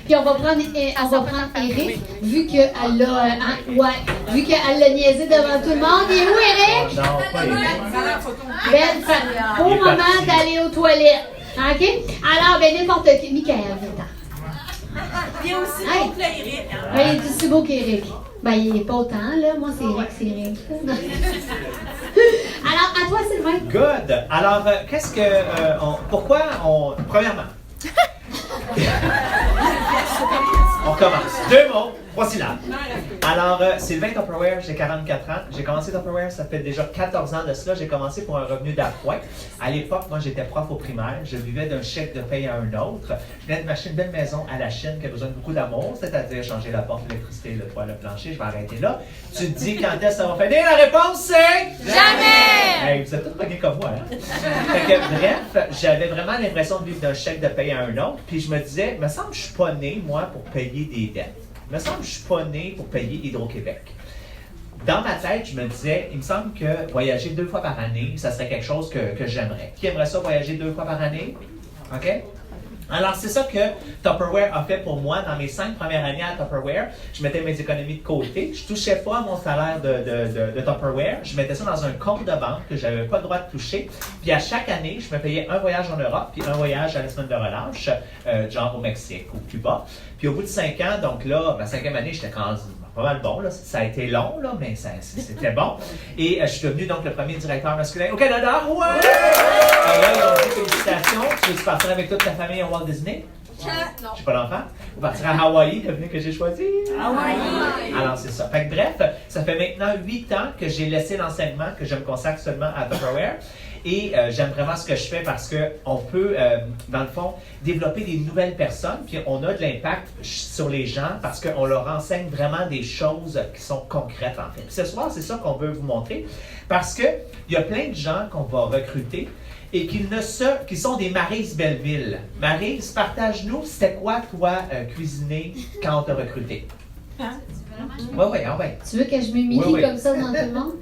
Puis on va prendre Eric, vu qu'elle l'a vu qu'elle l'a niaisé devant tout le monde. Il est où, Eric? Non, pas Eric. Ben, au moment d'aller aux toilettes. OK? Alors, ben, n'importe qui. Michael, viens-t'en. Il est aussi beau que Eric. Ben, il est aussi beau qu'Éric. Ben, il n'est pas autant, là. Moi, c'est Eric. Alors, à toi, Sylvain. Good. Alors, premièrement, on commence. 2 mots, 3 syllabes. Alors, Sylvain Tupperware, j'ai 44 ans. J'ai commencé Tupperware, ça fait déjà 14 ans de cela. J'ai commencé pour un revenu d'appoint. À l'époque, moi, j'étais prof au primaire. Je vivais d'un chèque de paye à un autre. Je venais de m'acheter une belle maison à la Chine qui a besoin de beaucoup d'amour, c'est-à-dire changer la porte, l'électricité, le toit, le plancher. Je vais arrêter là. Tu te dis quand est-ce que ça va finir? La réponse, c'est... Jamais! Hey, vous êtes tous pognés comme moi, hein? Fait que, bref, j'avais vraiment l'impression de vivre d'un chèque de paye à un autre. Puis je me disais, me semble que je suis pas né, moi, pour payer des dettes. Il me semble que je ne suis pas né pour payer Hydro-Québec. Dans ma tête, je me disais, il me semble que voyager 2 fois par année, ça serait quelque chose que j'aimerais. Qui aimerait ça, voyager 2 fois par année? OK? Alors, c'est ça que Tupperware a fait pour moi dans mes 5 premières années à Tupperware. Je mettais mes économies de côté. Je ne touchais pas à mon salaire de Tupperware. Je mettais ça dans un compte de banque que je n'avais pas le droit de toucher. Puis à chaque année, je me payais un voyage en Europe, puis un voyage à la semaine de relâche, genre au Mexique, au Cuba. Puis au bout de 5 ans, donc là, ma 5e année, j'étais quand pas mal bon. Là. Ça a été long, là, mais c'était bon. Et je suis devenu donc le premier directeur masculin au Canada. Ouais! Et là, ils ont dit félicitations. Tu veux partir avec toute ta famille à Walt Disney? Non. J'ai pas d'enfant. Ou partir à Hawaï, devinez que j'ai choisi. Hawaï! Alors, c'est ça. Fait que bref, ça fait maintenant 8 ans que j'ai laissé l'enseignement, que je me consacre seulement à Tupperware. Et j'aime vraiment ce que je fais parce qu'on peut, dans le fond, développer des nouvelles personnes, puis on a de l'impact sur les gens parce qu'on leur enseigne vraiment des choses qui sont concrètes, en fait. Puis ce soir, c'est ça qu'on veut vous montrer parce qu'il y a plein de gens qu'on va recruter et qui sont des Maryse Belleville. Maryse, partage-nous, c'était quoi, toi, cuisiner quand on t'a recruté? Hein? Oui. Tu veux que je m'humilie comme ça devant tout le monde?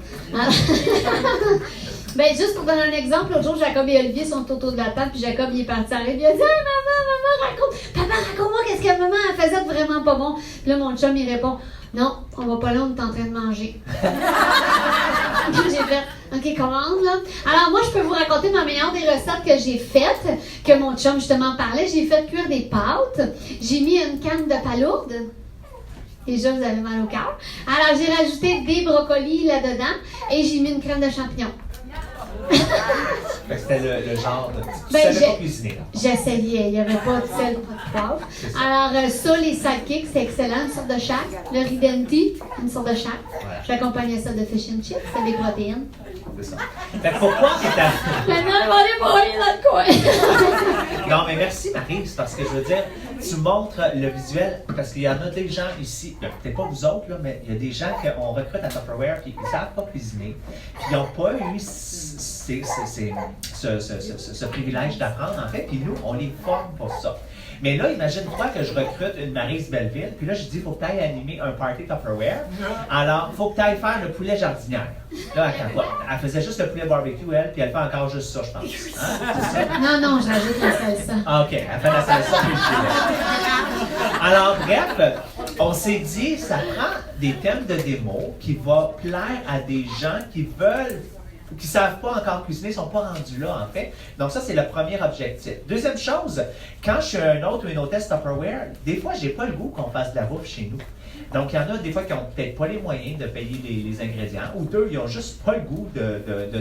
Ben, juste pour donner un exemple, l'autre jour, Jacob et Olivier sont autour de la table, puis Jacob, il est parti à rire, il a dit « Hey, maman, raconte! Papa, raconte-moi qu'est-ce que maman elle faisait de vraiment pas bon. » Puis là, mon chum, il répond « Non, on va pas là, on est en train de manger. » J'ai fait « OK, commande, là. » Alors, moi, je peux vous raconter ma meilleure des recettes que j'ai faites, que mon chum, justement, parlait. J'ai fait cuire des pâtes. J'ai mis une canne de palourde. Déjà, vous avez mal au cœur. Alors, j'ai rajouté des brocolis là-dedans et j'ai mis une crème de champignons. C'était le genre de... Tu Ben, savais pas cuisiner, là. J'essayais, il n'y avait pas de sel, pas de poivre. Alors, ça, les sidekicks, c'est excellent, une sorte de chac. Le ridenti, une sorte de chac. Voilà. J'accompagnais ça de fish and chips, c'est des protéines. C'est ça. Fait que pourquoi c'est à... Maintenant, je vais aller broyer dans le coin. Non, mais merci, Maryse, parce que je veux dire, tu montres le visuel, parce qu'il y en a des gens ici, peut-être pas vous autres, là, mais il y a des gens qu'on recrute à Tupperware et qui ne savent pas cuisiner, puis ils n'ont pas eu ce privilège d'apprendre, en fait, puis nous, on les forme pour ça. Mais là, imagine-toi que je recrute une Maryse Belleville, puis là, je dis, il faut que tu ailles animer un party Tupperware. Alors, il faut que tu ailles faire le poulet jardinière. Là, elle faisait juste le poulet barbecue, elle, puis elle fait encore juste ça, je pense. Hein? C'est ça? Non, je rajoute la salsa. Ah, OK, elle fait la salsa puis le poulet. Alors, bref, on s'est dit, ça prend des thèmes de démo qui vont plaire à des gens qui veulent qui ne savent pas encore cuisiner, ne sont pas rendus là, en fait. Donc ça, c'est le premier objectif. Deuxième chose, quand je suis un hôte ou une hôtesse Tupperware, des fois, je n'ai pas le goût qu'on fasse de la bouffe chez nous. Donc, il y en a des fois qui n'ont peut-être pas les moyens de payer les ingrédients, ou deux, ils n'ont juste pas le goût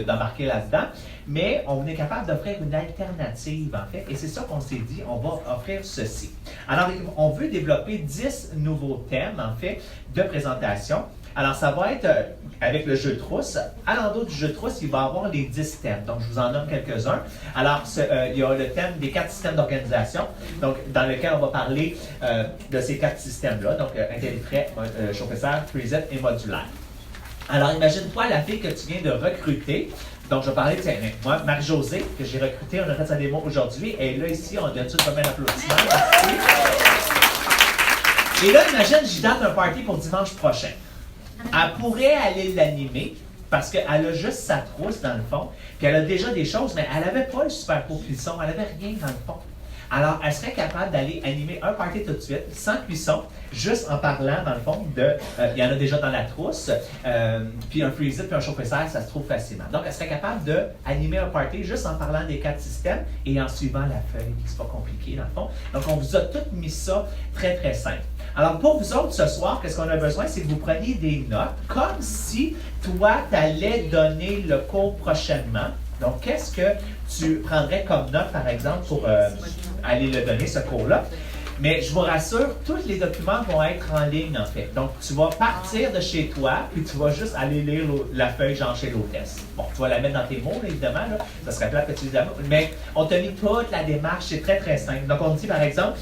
d'embarquer là-dedans, mais on est capable d'offrir une alternative, en fait, et c'est ça qu'on s'est dit, on va offrir ceci. Alors, on veut développer 10 nouveaux thèmes, en fait, de présentation. Alors, ça va être avec le jeu de trousse. À l'endroit du jeu de trousse, il va y avoir les 10 thèmes. Donc, je vous en nomme quelques-uns. Alors, il y a le thème des 4 systèmes d'organisation, donc dans lequel on va parler de ces 4 systèmes-là, donc IntelliFrais, Chauffe-Serre, Freeze-It et modulaire. Alors, imagine-toi la fille que tu viens de recruter. Donc, je vais parler, tiens, moi, Marie-Josée, que j'ai recrutée, on a fait sa démo aujourd'hui. Elle est là, ici, on donne tout comme un applaudissement. Merci. Et là, imagine, j'y date un party pour dimanche prochain. Elle pourrait aller l'animer parce qu'elle a juste sa trousse dans le fond, puis elle a déjà des choses, mais elle n'avait pas le super pot cuisson, elle n'avait rien dans le fond. Alors, elle serait capable d'aller animer un party tout de suite, sans cuisson, juste en parlant, dans le fond, il y en a déjà dans la trousse, puis un freezer puis un chauffe-serre, ça se trouve facilement. Donc, elle serait capable d'animer un party juste en parlant des 4 systèmes et en suivant la feuille, c'est pas compliqué, dans le fond. Donc, on vous a tout mis ça très, très simple. Alors, pour vous autres, ce soir, qu'est-ce qu'on a besoin? C'est que vous preniez des notes, comme si toi, tu allais donner le cours prochainement. Donc, qu'est-ce que tu prendrais comme note, par exemple, pour aller le donner, ce cours-là? Mais je vous rassure, tous les documents vont être en ligne, en fait. Donc, tu vas partir de chez toi, puis tu vas juste aller lire la feuille genre chez l'hôtesse. Bon, tu vas la mettre dans tes mots, là, évidemment. Là. Ça serait plate que tu lises la mots. Mais on te mis toute la démarche, c'est très, très simple. Donc, on dit, par exemple,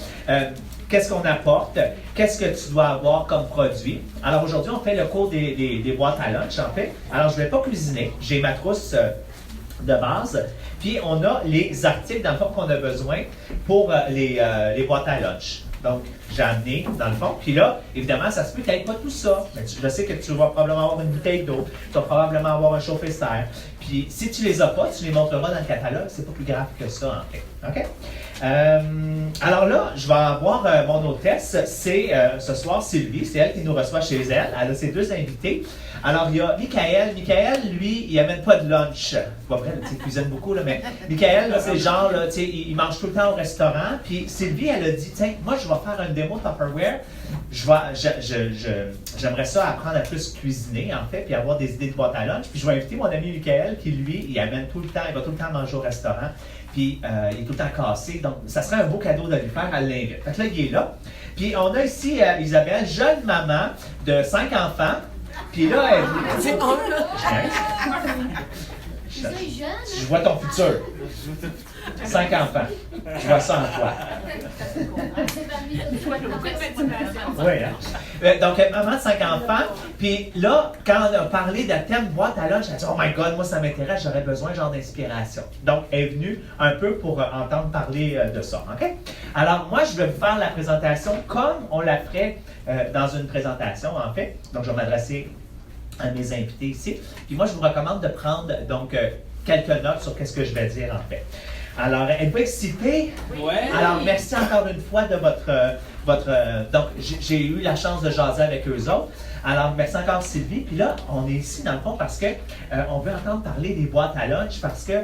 qu'est-ce qu'on apporte? Qu'est-ce que tu dois avoir comme produit? Alors, aujourd'hui, on fait le cours des boîtes à lunch, en fait. Alors, je ne vais pas cuisiner. J'ai ma trousse de base. Puis, on a les articles, dans le fond, qu'on a besoin pour les boîtes à lunch. Donc, j'ai amené, dans le fond. Puis là, évidemment, ça se peut peut-être pas tout ça. Mais je sais que tu vas probablement avoir une bouteille d'eau. Tu vas probablement avoir un chauffe-serre. Puis, si tu les as pas, tu les montreras dans le catalogue. C'est pas plus grave que ça, en fait. OK? Alors là, je vais avoir mon hôtesse. C'est ce soir Sylvie. C'est elle qui nous reçoit chez elle. Elle a ses 2 invités. Alors, il y a Michael. Michael, lui, il n'amène pas de lunch. C'est pas vrai, il cuisine beaucoup, là, mais Michael, là, c'est genre, là, il mange tout le temps au restaurant. Puis Sylvie, elle a dit, tiens, moi, je vais faire une démo Tupperware. J'aimerais ça apprendre à plus cuisiner, en fait, puis avoir des idées de boîte à lunch. Puis je vais inviter mon ami Michael, qui, lui, il amène tout le temps, il va tout le temps manger au restaurant. Puis il est tout le temps cassé. Donc, ça serait un beau cadeau de lui faire, elle l'invite. Fait que là, il est là. Puis on a ici Isabelle, jeune maman de 5 enfants. Puis là, elle... C'est bon, là. Je vois ton futur. 5 enfants. Je vois ça en toi. Oui, hein? Donc, maman de 5 enfants. Puis là, quand on a parlé de thème boîte à lunch, elle a dit, oh my God, moi, ça m'intéresse, j'aurais besoin genre d'inspiration. Donc, elle est venue un peu pour entendre parler de ça. OK? Alors, moi, je vais vous faire la présentation comme on la ferait dans une présentation, en fait. Donc, je vais m'adresser à mes invités ici. Puis moi, je vous recommande de prendre donc quelques notes sur qu'est-ce que je vais dire en fait. Alors, êtes-vous excités? Oui. Alors, merci encore une fois de votre donc, j'ai eu la chance de jaser avec eux autres. Alors, merci encore Sylvie. Puis là, on est ici dans le fond parce que on veut entendre parler des boîtes à lunch parce que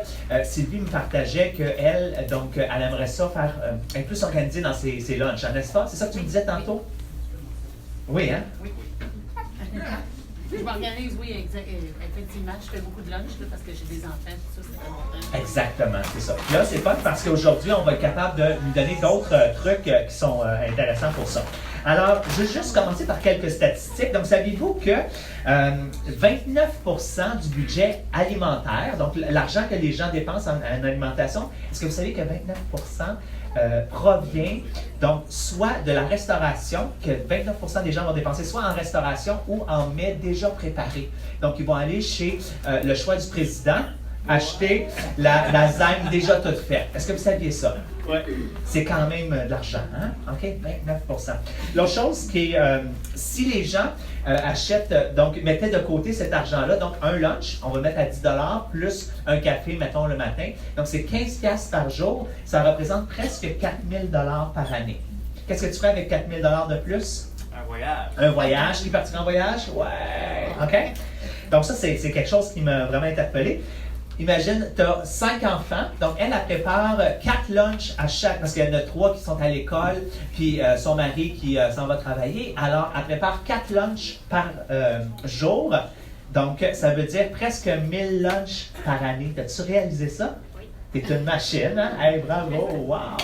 Sylvie me partageait qu'elle, donc, elle aimerait ça faire être plus organisée dans ses lunchs, n'est-ce pas? C'est ça que tu me disais tantôt? Oui, hein? Oui. Je m'organise, oui, effectivement. Je fais beaucoup de lunch là, parce que j'ai des enfants, tout ça, c'est important. Exactement, c'est ça. Puis là, c'est pas parce qu'aujourd'hui, on va être capable de lui donner d'autres trucs qui sont intéressants pour ça. Alors, je vais juste commencer par quelques statistiques. Donc, saviez-vous que 29% du budget alimentaire, donc l'argent que les gens dépensent en alimentation, est-ce que vous savez que 29% provient donc soit de la restauration, que 29% des gens vont dépenser soit en restauration ou en mets déjà préparés. Donc, ils vont aller chez le choix du président, acheter la lasagne déjà toute faite. Est-ce que vous saviez ça? Oui. C'est quand même de l'argent, hein? OK? 29%. L'autre chose qui est, si les gens achètent, donc mettaient de côté cet argent-là, donc un lunch, on va mettre à 10 $ plus un café, mettons, le matin. Donc, c'est 15$ par jour. Ça représente presque 4 000 $ par année. Qu'est-ce que tu ferais avec 4 000 $ de plus? Un voyage. Un voyage. Tu es parti en voyage? Ouais. OK? Donc, ça, c'est quelque chose qui m'a vraiment interpellé. Imagine, tu as 5 enfants, donc elle prépare 4 lunchs à chaque, parce qu'il y en a 3 qui sont à l'école, puis son mari qui s'en va travailler. Alors, elle prépare 4 lunchs par jour. Donc, ça veut dire presque 1000 lunchs par année. As-tu réalisé ça? T'es une machine, hein? Hey, bravo! Wow!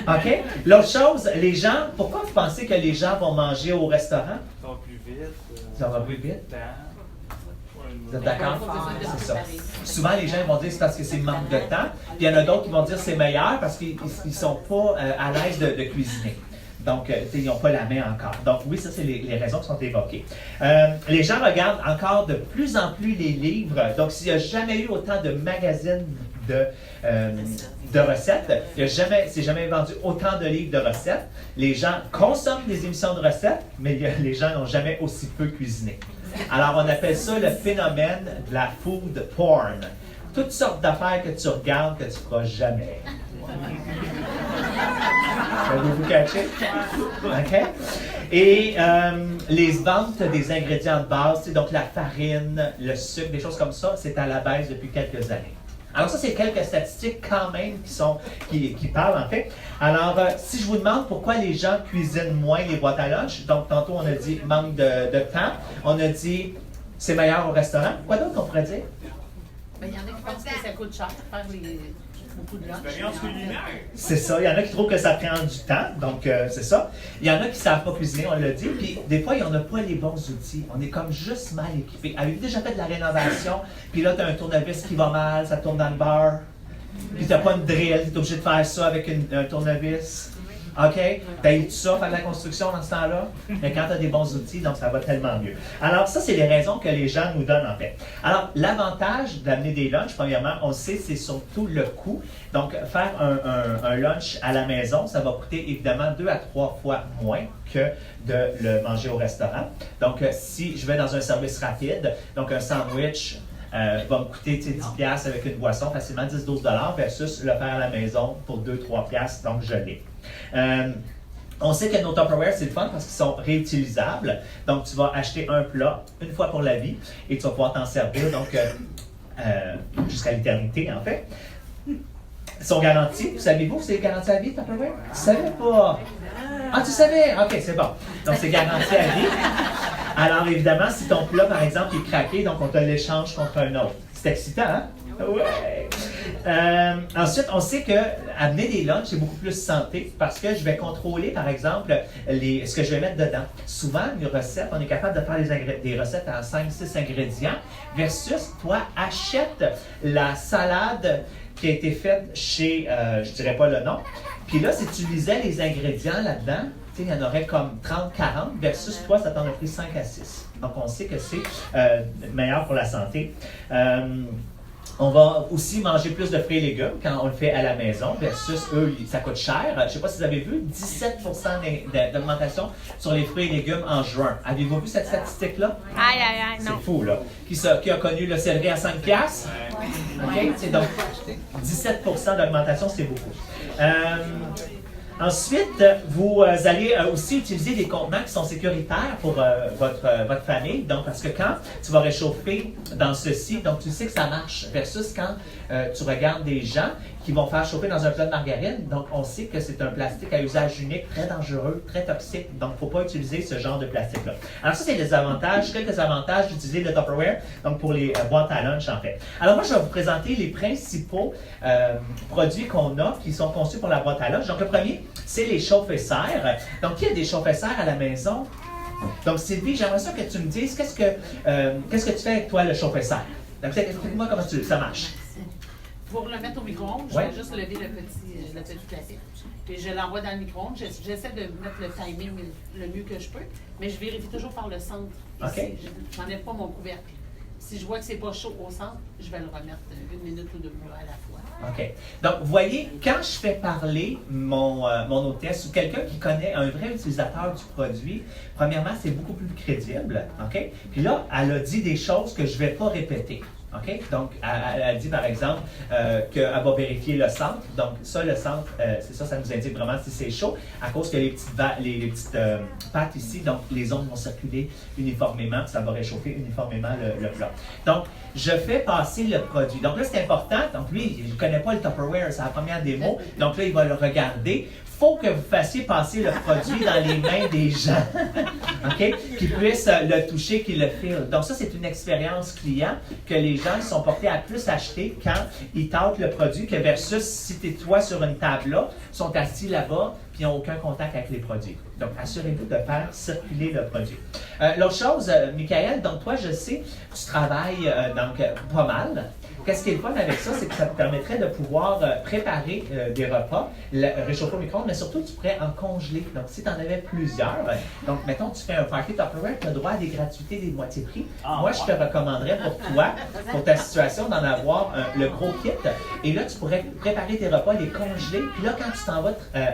OK? L'autre chose, les gens, pourquoi vous pensez que les gens vont manger au restaurant? Ça va plus vite. Ça va plus vite? Temps. Vous êtes d'accord? C'est ça. Souvent, les gens vont dire que c'est parce que c'est manque de temps. Puis il y en a d'autres qui vont dire que c'est meilleur parce qu'ils ne sont pas à l'aise de cuisiner. Donc, ils n'ont pas la main encore. Donc, oui, ça, c'est les raisons qui sont évoquées. Les gens regardent encore de plus en plus les livres. Donc, s'il n'y a jamais eu autant de magazines de recettes, c'est jamais vendu autant de livres de recettes. Les gens consomment des émissions de recettes, mais les gens n'ont jamais aussi peu cuisiné. Alors, on appelle ça le phénomène de la food porn. Toutes sortes d'affaires que tu regardes que tu ne feras jamais. Avez-vous catché? OK? Et les ventes des ingrédients de base, donc la farine, le sucre, des choses comme ça, c'est à la baisse depuis quelques années. Alors ça, c'est quelques statistiques quand même qui parlent en fait. Alors, si je vous demande pourquoi les gens cuisinent moins les boîtes à lunch, donc tantôt on a dit manque de temps, on a dit c'est meilleur au restaurant. Quoi d'autre on pourrait dire? Ben, il y en a qui pensent que ça coûte cher de faire beaucoup de lunch. C'est ça. Il y en a qui trouvent que ça prend du temps, donc c'est ça. Il y en a qui ne savent pas cuisiner, on l'a dit. Puis des fois, on n'a pas les bons outils. On est comme juste mal équipé. Avez-vous déjà fait de la rénovation? Puis là, tu as un tournevis qui va mal, ça tourne dans le beurre. Puis tu n'as pas une drill, tu es obligé de faire ça avec un tournevis. OK? T'as eu tout ça, faire de la construction dans ce temps-là? Mais quand tu as des bons outils, donc ça va tellement mieux. Alors, ça, c'est les raisons que les gens nous donnent en fait. Alors, l'avantage d'amener des lunchs, premièrement, on sait, c'est surtout le coût. Donc, faire un lunch à la maison, ça va coûter évidemment 2 à 3 fois moins que de le manger au restaurant. Donc, si je vais dans un service rapide, donc un sandwich, va me coûter 10$ avec une boisson, facilement 10-12$ versus le faire à la maison pour 2-3$, donc je l'ai. On sait que nos Tupperware, c'est le fun parce qu'ils sont réutilisables. Donc, tu vas acheter un plat une fois pour la vie et tu vas pouvoir t'en servir donc jusqu'à l'éternité, en fait. Ils sont garantis. Vous savez-vous que c'est garanti à vie, Tupperware? Tu savais pas? Ah, tu savais? OK, c'est bon. Donc, c'est garanti à vie. Alors, évidemment, si ton plat, par exemple, est craqué, donc on te l'échange contre un autre. C'est excitant, hein? Ouais! Ensuite, on sait que amener des lunchs, c'est beaucoup plus santé parce que je vais contrôler, par exemple, ce que je vais mettre dedans. Souvent, une recette, on est capable de faire des recettes à 5-6 ingrédients versus, toi, achète la salade qui a été faite chez, je ne dirais pas le nom. Puis là, si tu lisais les ingrédients là-dedans, il y en aurait comme 30-40 versus toi, ça t'en a pris 5 à 6. Donc, on sait que c'est meilleur pour la santé. On va aussi manger plus de fruits et légumes quand on le fait à la maison versus eux, ça coûte cher. Je ne sais pas si vous avez vu, 17% d'augmentation sur les fruits et légumes en juin. Avez-vous vu cette statistique-là? Aïe, aïe, aïe, non. C'est fou, là. Qui a connu le céleri à 5$? OK? C'est donc 17% d'augmentation, c'est beaucoup. Ensuite, vous allez aussi utiliser des contenants qui sont sécuritaires pour votre famille. Donc, parce que quand tu vas réchauffer dans ceci, donc tu sais que ça marche, versus quand tu regardes des gens qui vont faire chauffer dans un plat de margarine. Donc, on sait que c'est un plastique à usage unique, très dangereux, très toxique. Donc, il ne faut pas utiliser ce genre de plastique-là. Alors, ça, c'est des avantages, quelques avantages d'utiliser le Tupperware, donc pour les boîtes à lunch, en fait. Alors, moi, je vais vous présenter les principaux produits qu'on a qui sont conçus pour la boîte à lunch. Donc, le premier, c'est les chauffe-serres. Donc, qui a des chauffe-serres à la maison? Donc, Sylvie, j'aimerais ça que tu me dises qu'est-ce que tu fais avec toi, le chauffe-serre? Donc, explique-moi comment ça marche. Pour le mettre au micro-ondes, je vais juste lever le petit classique. Puis je l'envoie dans le micro-ondes. J'essaie de mettre le timing le mieux que je peux, mais je vérifie toujours par le centre. Okay. Je n'enlève pas mon couvercle. Si je vois que c'est pas chaud au centre, je vais le remettre 1 minute ou 2 à la fois. OK. Donc, vous voyez, quand je fais parler mon hôtesse ou quelqu'un qui connaît un vrai utilisateur du produit, premièrement, c'est beaucoup plus crédible. OK? Puis là, elle a dit des choses que je ne vais pas répéter. OK? Donc, elle a dit, par exemple, qu'elle va vérifier le centre. Donc, ça, le centre, c'est ça nous indique vraiment si c'est chaud, à cause que les petites pattes ici, donc les ondes vont circuler uniformément, puis ça va réchauffer uniformément le plat. Donc, je fais passer le produit. Donc là, c'est important. Donc, lui, il ne connaît pas le Tupperware, c'est la première démo. Donc là, il va le regarder. Il faut que vous fassiez passer le produit dans les mains des gens, OK? Qui puissent le toucher, qui le filent. Donc ça, c'est une expérience client que les gens sont portés à plus acheter quand ils tâtent le produit que versus si tu es toi sur une table là, sont assis là-bas, puis ils n'ont aucun contact avec les produits. Donc, assurez-vous de faire circuler le produit. L'autre chose, Michael, donc toi, je sais, tu travailles pas mal. Qu'est-ce qui est le fun avec ça, c'est que ça te permettrait de pouvoir préparer des repas, réchauffer au micro-ondes, mais surtout, tu pourrais en congeler. Donc, si tu en avais plusieurs, donc, mettons, tu fais un party Tupperware, tu as droit à des gratuités, des moitiés prix. Moi, je te recommanderais pour toi, pour ta situation, d'en avoir le gros kit. Et là, tu pourrais préparer tes repas, les congeler. Puis là, quand tu t'en vas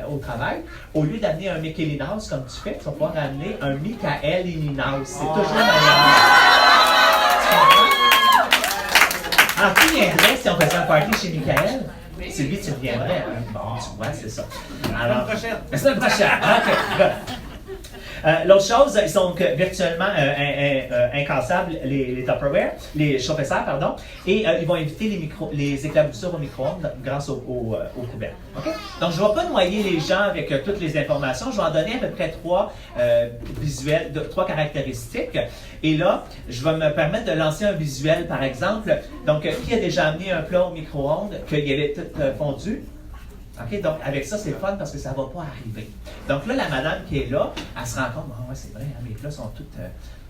au travail, au lieu d'amener un Michael House comme tu fais, tu vas pouvoir amener un Michael House. C'est toujours meilleur. En qui viendrait si on faisait un party chez Michael? Oui. Sylvie, tu reviendrais. Hein? Bon, tu vois, c'est ça. Alors, La semaine prochaine. OK, good. L'autre chose, ils sont virtuellement incassables, les Tupperware, les chauffeurs, pardon, et ils vont éviter les éclaboussures au micro-ondes grâce aux poubelles. Okay? Donc, je ne vais pas noyer les gens avec toutes les informations. Je vais en donner à peu près 3 visuels, 3 caractéristiques. Et là, je vais me permettre de lancer un visuel, par exemple. Donc, qui a déjà amené un plat au micro-ondes, qu'il avait tout fondu? OK, donc avec ça, c'est fun parce que ça ne va pas arriver. Donc là, la madame qui est là, elle se rend compte, oh, ouais, c'est vrai, hein, mes plats sont toutes...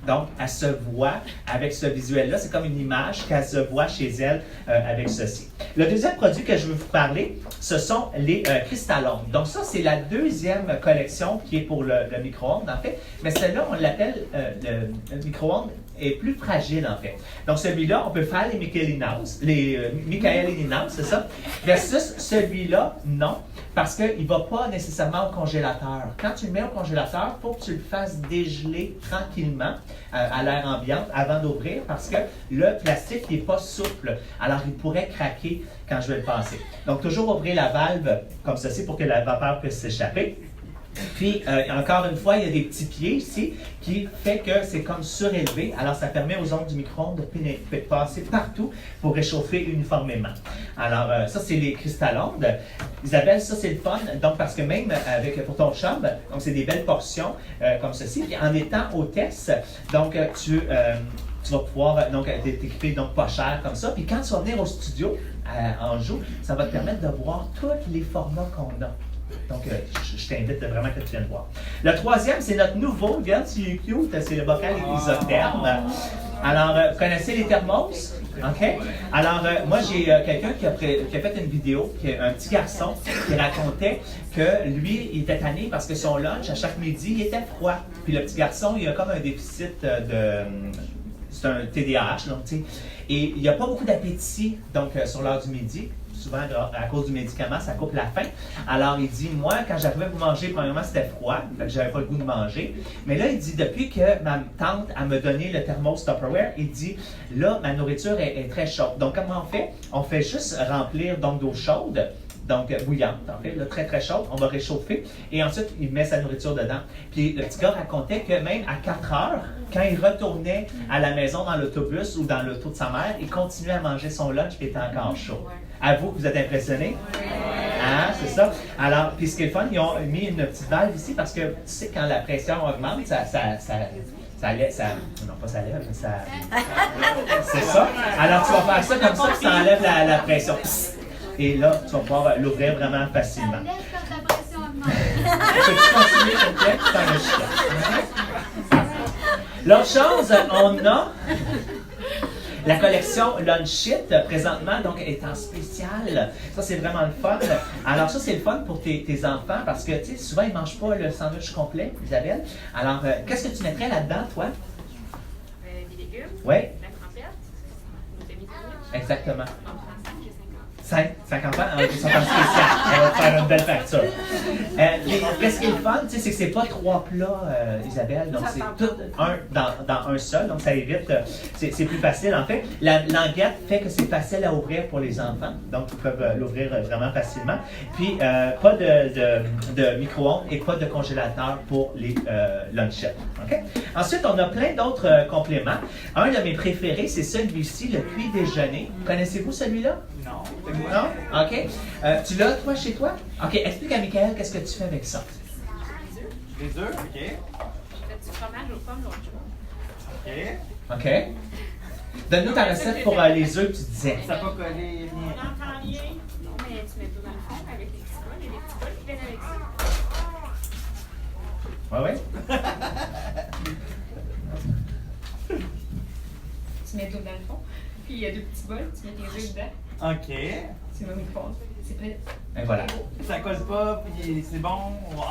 Donc, elle se voit avec ce visuel-là. C'est comme une image qu'elle se voit chez elle avec ceci. Le deuxième produit que je veux vous parler, ce sont les cristallondes. Donc ça, c'est la deuxième collection qui est pour le micro-ondes, en fait. Mais celle-là, on l'appelle le micro-ondes est plus fragile, en fait. Donc, celui-là, on peut faire les Michaelinas, c'est ça? Versus celui-là, non, parce qu'il ne va pas nécessairement au congélateur. Quand tu le mets au congélateur, il faut que tu le fasses dégeler tranquillement à l'air ambiant avant d'ouvrir, parce que le plastique n'est pas souple. Alors, il pourrait craquer quand je vais le passer. Donc, toujours ouvrir la valve comme ceci pour que la vapeur puisse s'échapper. Puis, encore une fois, il y a des petits pieds ici qui fait que c'est comme surélevé. Alors, ça permet aux ondes du micro-ondes de passer partout pour réchauffer uniformément. Alors, ça, c'est les cristallondes. Isabelle, ça, c'est le fun. Donc, parce que même pour ton chum, donc c'est des belles portions comme ceci. Puis, en étant hôtesse, donc, tu vas pouvoir t'équiper donc pas cher comme ça. Puis, quand tu vas venir au studio en joue, ça va te permettre de voir tous les formats qu'on a. Donc, je t'invite vraiment que tu viennes voir. Le troisième, c'est notre nouveau, regarde, c'est cute, c'est le bocal isotherme. Alors, vous connaissez les thermos? OK? Alors, moi, j'ai quelqu'un qui a fait une vidéo, un petit garçon, qui racontait que lui, il était tanné parce que son lunch, à chaque midi, il était froid. Puis le petit garçon, il a comme un déficit c'est un TDAH, donc, tu sais. Et il n'y a pas beaucoup d'appétit, donc, sur l'heure du midi. Souvent, à cause du médicament, ça coupe la faim. Alors, il dit, moi, quand j'arrivais pour manger, premièrement, c'était froid, donc j'avais pas le goût de manger. Mais là, il dit, depuis que ma tante a me donné le thermos Tupperware, il dit, là, ma nourriture est très chaude. Donc, comment on fait? On fait juste remplir donc d'eau chaude, donc bouillante, en fait, là, très, très chaude. On va réchauffer et ensuite, il met sa nourriture dedans. Puis, le petit gars racontait que même à 4 heures, quand il retournait à la maison dans l'autobus ou dans l'auto de sa mère, il continuait à manger son lunch et il était encore chaud. À vous, vous êtes impressionnés? Ah, c'est ça. Alors, puis ce qui est le fun, ils ont mis une petite valve ici parce que, tu sais, quand la pression augmente, ça lève, non pas ça lève, mais ça... C'est ça. Alors, tu vas faire ça comme ça, puis ça enlève la pression. Et là, tu vas pouvoir l'ouvrir vraiment facilement. Ça laisse quand la pression augmente. Peux-tu continuer, s'il te plaît? L'autre chose, on a... La collection Lunch It, présentement, donc, est en spécial. Ça, c'est vraiment le fun. Alors, ça, c'est le fun pour tes enfants parce que, tu sais, souvent, ils ne mangent pas le sandwich complet, Isabelle. Alors, qu'est-ce que tu mettrais là-dedans, toi? Des légumes. Oui. La crampette. Une demi-sandwich. Exactement. En français, j'ai 5 enfants, ils sont en spécial. On va faire une belle facture. Ce qui est le fun, c'est que c'est pas 3 plats, Isabelle. Donc, c'est tout dans un seul. Donc, ça évite. C'est plus facile, en fait. La languette fait que c'est facile à ouvrir pour les enfants. Donc, ils peuvent l'ouvrir vraiment facilement. Puis, pas de micro-ondes et pas de congélateur pour les lunchettes. Okay? Ensuite, on a plein d'autres compléments. Un de mes préférés, c'est celui-ci, le cuit déjeuner. Connaissez-vous celui-là? Non. Non? OK. Tu l'as, toi, chez toi? OK. Explique à Michael, qu'est-ce que tu fais avec ça? Les œufs, OK. J'ai fait du fromage aux pommes l'autre jour. OK. OK. Donne-nous ta recette pour les œufs que tu disais. Ça n'a pas collé. On entend rien. Non, mais tu mets tout dans le fond avec les petits bols. Il y a des petits bols qui viennent avec ça. Ouais, ouais. Tu mets tout dans le fond. Puis il y a 2 petits bols. Tu mets tes œufs dedans. OK. Tu mets au micro-ondes. C'est prêt. Et voilà. Ça colle pas, puis c'est bon. Wow.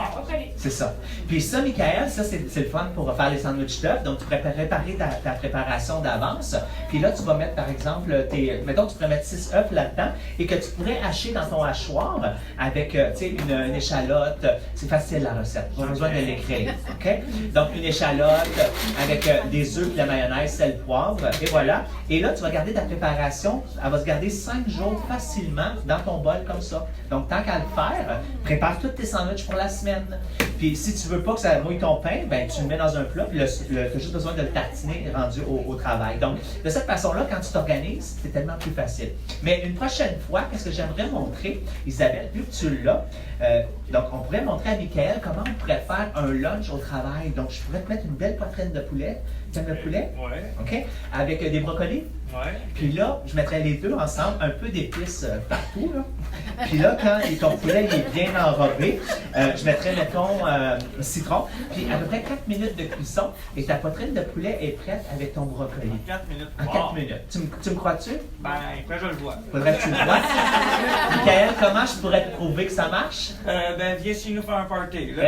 C'est ça. Puis ça, Michael, ça c'est le fun pour faire les sandwichs d'œufs. Donc tu pourrais préparer ta préparation d'avance. Puis là, tu vas mettre par exemple, mettons tu pourrais mettre 6 œufs là-dedans et que tu pourrais hacher dans ton hachoir avec une échalote. C'est facile la recette. Pas besoin de l'écrire. OK? Donc une échalote avec des œufs, de la mayonnaise, sel, poivre. Et voilà. Et là, tu vas garder ta préparation. Elle va se garder 5 jours facilement dans ton bol comme ça. Donc, tant qu'à le faire, prépare tous tes sandwichs pour la semaine. Puis, si tu veux pas que ça mouille ton pain, ben tu le mets dans un plat, puis tu as juste besoin de le tartiner rendu au travail. Donc, de cette façon-là, quand tu t'organises, c'est tellement plus facile. Mais une prochaine fois, qu'est-ce que j'aimerais montrer, Isabelle, vu que tu l'as, donc on pourrait montrer à Michael comment on pourrait faire un lunch au travail. Donc, je pourrais te mettre une belle poitrine de poulet. Tu aimes le poulet? Oui. OK? Avec des brocolis? Oui. Puis là, je mettrais les deux ensemble, un peu d'épices partout, là. Puis là, quand ton poulet il est bien enrobé, je mettrais, mettons, citron. Puis à peu près 4 minutes de cuisson et ta poitrine de poulet est prête avec ton brocoli. 4 minutes. En 4 minutes. Tu me crois-tu? Ben, après, je le vois. Faudrait que tu le vois. Michael, comment je pourrais te prouver que ça marche? Ben, viens chez nous faire un party. Là.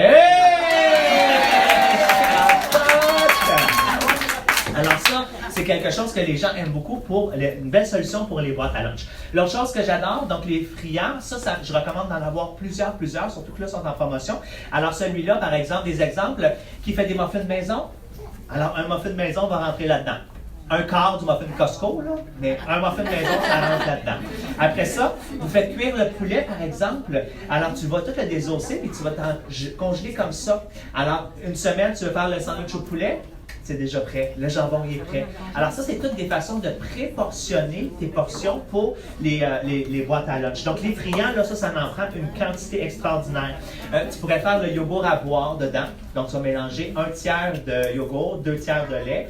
Alors ça, c'est quelque chose que les gens aiment beaucoup pour une belle solution pour les boîtes à lunch. L'autre chose que j'adore, donc les friands, ça je recommande d'en avoir plusieurs, surtout que là, ils sont en promotion. Alors celui-là, par exemple, des exemples, qui fait des muffins de maison. Alors un muffin de maison va rentrer là-dedans. Un quart du muffin Costco, là, mais un muffin de maison, ça rentre là-dedans. Après ça, vous faites cuire le poulet, par exemple. Alors, tu vas tout le désosser, puis tu vas congeler comme ça. Alors, une semaine, tu veux faire le sandwich au poulet, c'est déjà prêt. Le jambon il est prêt. Alors ça, c'est toutes des façons de préportionner tes portions pour les boîtes à lunch. Donc les friands, là, ça en prend une quantité extraordinaire. Tu pourrais faire le yogourt à boire dedans. Donc tu vas mélanger 1/3 de yogourt, 2/3 de lait.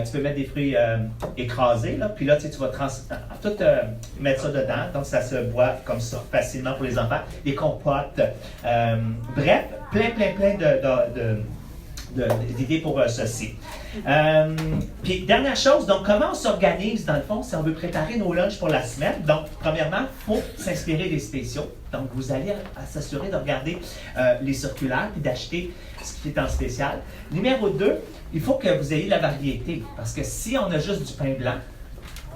Tu peux mettre des fruits écrasés, là. Puis là, tu vas tout mettre ça dedans. Donc ça se boit comme ça, facilement pour les enfants. Des compotes. Bref, plein d'idées pour ceci. Puis, dernière chose, donc comment on s'organise dans le fond si on veut préparer nos lunchs pour la semaine. Donc, premièrement, il faut s'inspirer des spéciaux. Donc, vous allez s'assurer de regarder les circulaires et d'acheter ce qui est en spécial. Numéro 2, il faut que vous ayez la variété. Parce que si on a juste du pain blanc,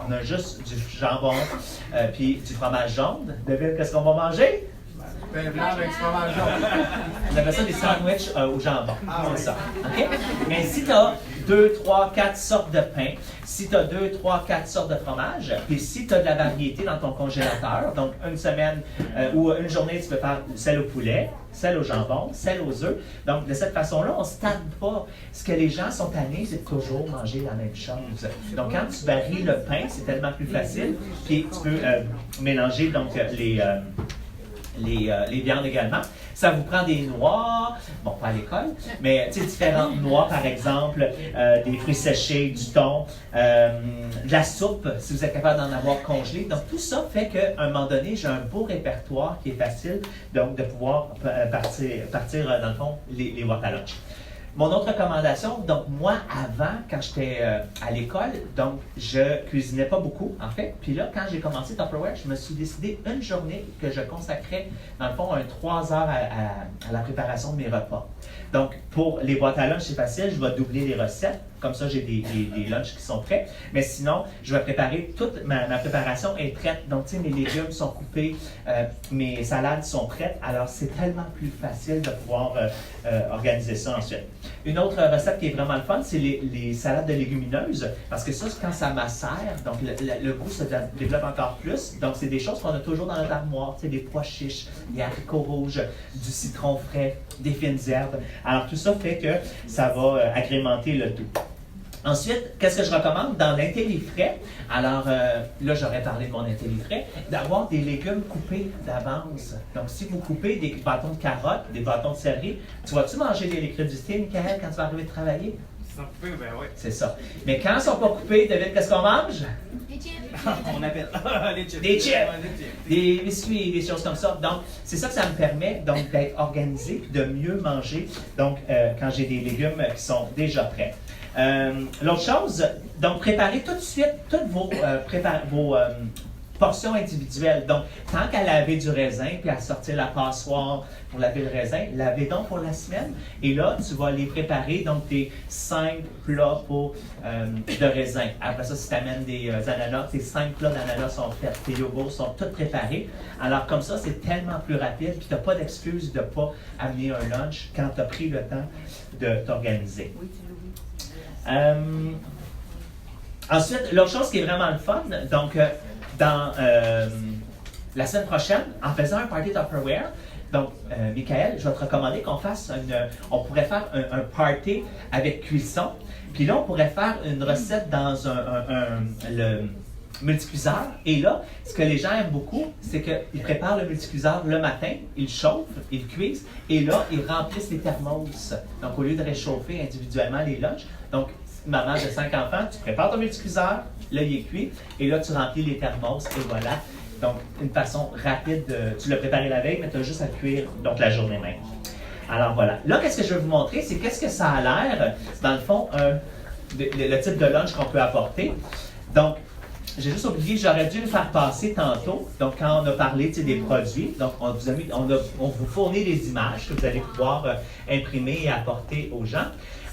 on a juste du jambon puis du fromage jaune, devine qu'est-ce qu'on va manger? Pain blanc avec fromage jaune. On appelle ça des sandwichs au jambon. C'est ça. OK? Mais si tu as 2, 3, 4 sortes de pain, si tu as 2, 3, 4 sortes de fromage, puis si tu as de la variété dans ton congélateur, donc une semaine ou une journée, tu peux faire celle au poulet, celle au jambon, celle aux œufs. Donc, de cette façon-là, on ne se tanne pas. Ce que les gens sont tannés, c'est de toujours manger la même chose. Donc, quand tu varies le pain, c'est tellement plus facile. Puis, tu peux mélanger donc les viandes également. Ça vous prend des noix, bon, pas à l'école, mais différentes noix, par exemple, des fruits séchés, du thon, de la soupe, si vous êtes capable d'en avoir congelé. Donc, tout ça fait qu'à un moment donné, j'ai un beau répertoire qui est facile donc de pouvoir partir dans le fond, les boîtes à lunch. Mon autre recommandation, donc moi, avant, quand j'étais à l'école, donc je cuisinais pas beaucoup, en fait. Puis là, quand j'ai commencé Tupperware, je me suis décidé une journée que je consacrais, dans le fond, 3 heures à la préparation de mes repas. Donc, pour les boîtes à lunch, c'est facile, je vais doubler les recettes. Comme ça, j'ai des lunchs qui sont prêts. Mais sinon, je vais préparer, toute ma préparation est prête. Donc, tu sais, mes légumes sont coupés, mes salades sont prêtes. Alors, c'est tellement plus facile de pouvoir organiser ça ensuite. Une autre recette qui est vraiment le fun, c'est les salades de légumineuses. Parce que ça, quand ça macère, donc le goût se développe encore plus. Donc, c'est des choses qu'on a toujours dans notre armoire. Tu sais, des pois chiches, des haricots rouges, du citron frais, des fines herbes. Alors, tout ça fait que ça va agrémenter le tout. Ensuite, qu'est-ce que je recommande? Dans l'intellifrais, alors là, j'aurais parlé de mon intellifrais, d'avoir des légumes coupés d'avance. Donc, si vous coupez des bâtons de carottes, des bâtons de céleri, tu vas-tu manger des liquidités, Michael, quand tu vas arriver de travailler? Ils sont coupés, ben oui. C'est ça. Mais quand ils ne sont pas coupés, devine qu'est-ce qu'on mange? Des chips. On appelle les chips. Des chips. Ouais, des chips. Des biscuits, des choses comme ça. Donc, c'est ça que ça me permet donc d'être organisé, de mieux manger. Donc, quand j'ai des légumes qui sont déjà prêts. L'autre chose, donc préparez tout de suite toutes vos portion individuelle. Donc, tant qu'à laver du raisin, puis à sortir la passoire pour laver le raisin, lavez donc pour la semaine. Et là, tu vas les préparer, donc tes 5 plats de raisin. Après ça, si tu amènes des ananas, tes 5 plats d'ananas sont faits, tes yogourts sont tous préparés. Alors, comme ça, c'est tellement plus rapide, puis tu n'as pas d'excuse de ne pas amener un lunch quand tu as pris le temps de t'organiser. Ensuite, l'autre chose qui est vraiment le fun, donc dans la semaine prochaine, en faisant un party Tupperware, donc Michael, je vais te recommander qu'on fasse on pourrait faire un party avec cuisson, puis là on pourrait faire une recette dans le multicuiseur, et là, ce que les gens aiment beaucoup, c'est qu'ils préparent le multicuiseur le matin, ils chauffent, ils cuisent, et là, ils remplissent les thermos. Donc, au lieu de réchauffer individuellement les lunchs, donc, maman de 5 enfants, tu prépares ton multicuiseur, là, il est cuit, et là, tu remplis les thermos, et voilà. Donc, une façon rapide, tu l'as préparé la veille, mais tu as juste à cuire, donc, la journée même. Alors, voilà. Là, qu'est-ce que je vais vous montrer, c'est qu'est-ce que ça a l'air, dans le fond, le type de lunch qu'on peut apporter. Donc, j'ai juste oublié, j'aurais dû le faire passer tantôt. Donc, quand on a parlé des produits, donc on vous fournit des images que vous allez pouvoir imprimer et apporter aux gens.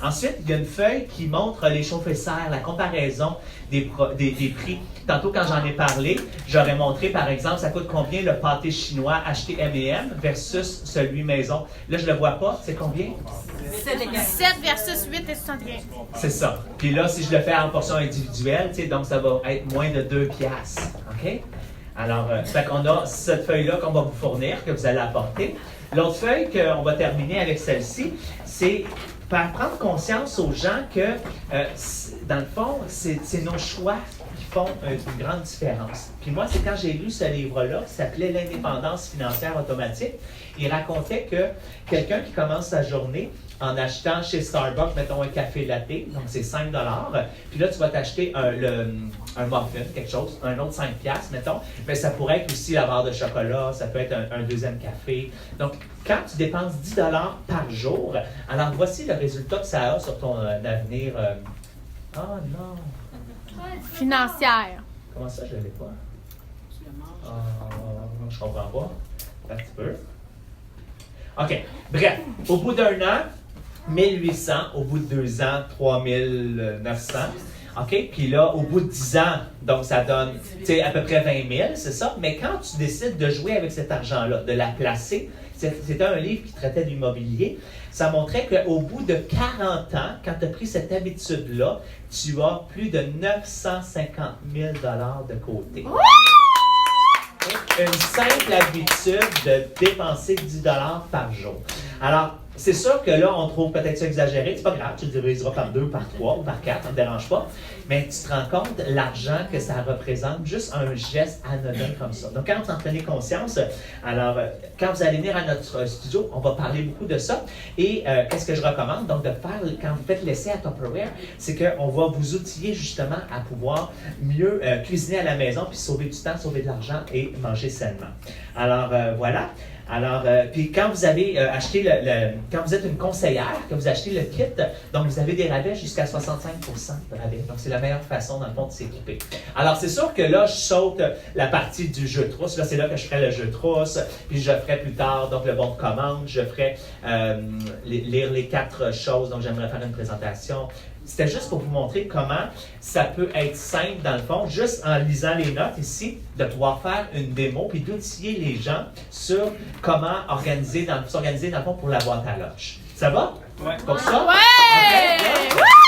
Ensuite, il y a une feuille qui montre les chauffe-serres, la comparaison des prix. Tantôt, quand j'en ai parlé, j'aurais montré, par exemple, ça coûte combien le pâté chinois acheté M&M versus celui maison. Là, je ne le vois pas. C'est combien? 7 versus 8 et 61. C'est ça. Puis là, si je le fais en portion individuelle, donc ça va être moins de 2 piastres. OK? Alors, fait qu'on a cette feuille-là qu'on va vous fournir, que vous allez apporter. L'autre feuille qu'on va terminer avec celle-ci, c'est faire prendre conscience aux gens que, dans le fond, c'est nos choix qui font une grande différence. Puis moi, c'est quand j'ai lu ce livre-là, qui s'appelait « L'indépendance financière automatique », il racontait que quelqu'un qui commence sa journée en achetant chez Starbucks, mettons un café latte, donc c'est 5 $, puis là, tu vas t'acheter un muffin, quelque chose, un autre 5 $, mettons, mais ça pourrait être aussi la barre de chocolat, ça peut être un deuxième café. Donc, quand tu dépenses 10 $ par jour, alors voici le résultat que ça a sur ton avenir. Oh non! Financière. Comment ça, je ne l'ai pas? Je comprends pas. Un petit peu. OK. Bref, au bout d'un an, 1800, au bout de 2 ans, 3900. OK? Puis là, au bout de 10 ans, donc ça donne à peu près 20 000, c'est ça. Mais quand tu décides de jouer avec cet argent-là, de la placer, c'était un livre qui traitait d'immobilier, ça montrait qu'au bout de 40 ans, quand tu as pris cette habitude-là, tu as plus de 950 000 $ de côté. Une simple habitude de dépenser 10 $ par jour. Alors, c'est sûr que là, on trouve peut-être ça exagéré. C'est pas grave, tu le diviseras par 2, par 3 ou par 4, ça ne te dérange pas. Mais tu te rends compte l'argent que ça représente, juste un geste anodin comme ça. Donc, quand vous en prenez conscience, alors, quand vous allez venir à notre studio, on va parler beaucoup de ça. Et qu'est-ce que je recommande? Donc, de faire, quand vous faites l'essai à Tupperware, c'est qu'on va vous outiller justement à pouvoir mieux cuisiner à la maison, puis sauver du temps, sauver de l'argent et manger sainement. Alors, voilà. Alors, puis quand vous avez acheté quand vous êtes une conseillère, que vous achetez le kit, donc vous avez des rabais jusqu'à 65% de rabais. Donc, c'est la meilleure façon, dans le fond, de s'équiper. Alors, c'est sûr que là, je saute la partie du jeu de trousse. Là, c'est là que je ferai le jeu de trousse. Puis, je ferai plus tard, donc, le bon de commande. Je ferai lire les 4 choses. Donc, j'aimerais faire une présentation. C'était juste pour vous montrer comment ça peut être simple, dans le fond, juste en lisant les notes ici, de pouvoir faire une démo puis d'outiller les gens sur comment s'organiser, dans le fond, pour la boîte à lunch. Ça va? Ouais. Pour ça? Ouais! Okay.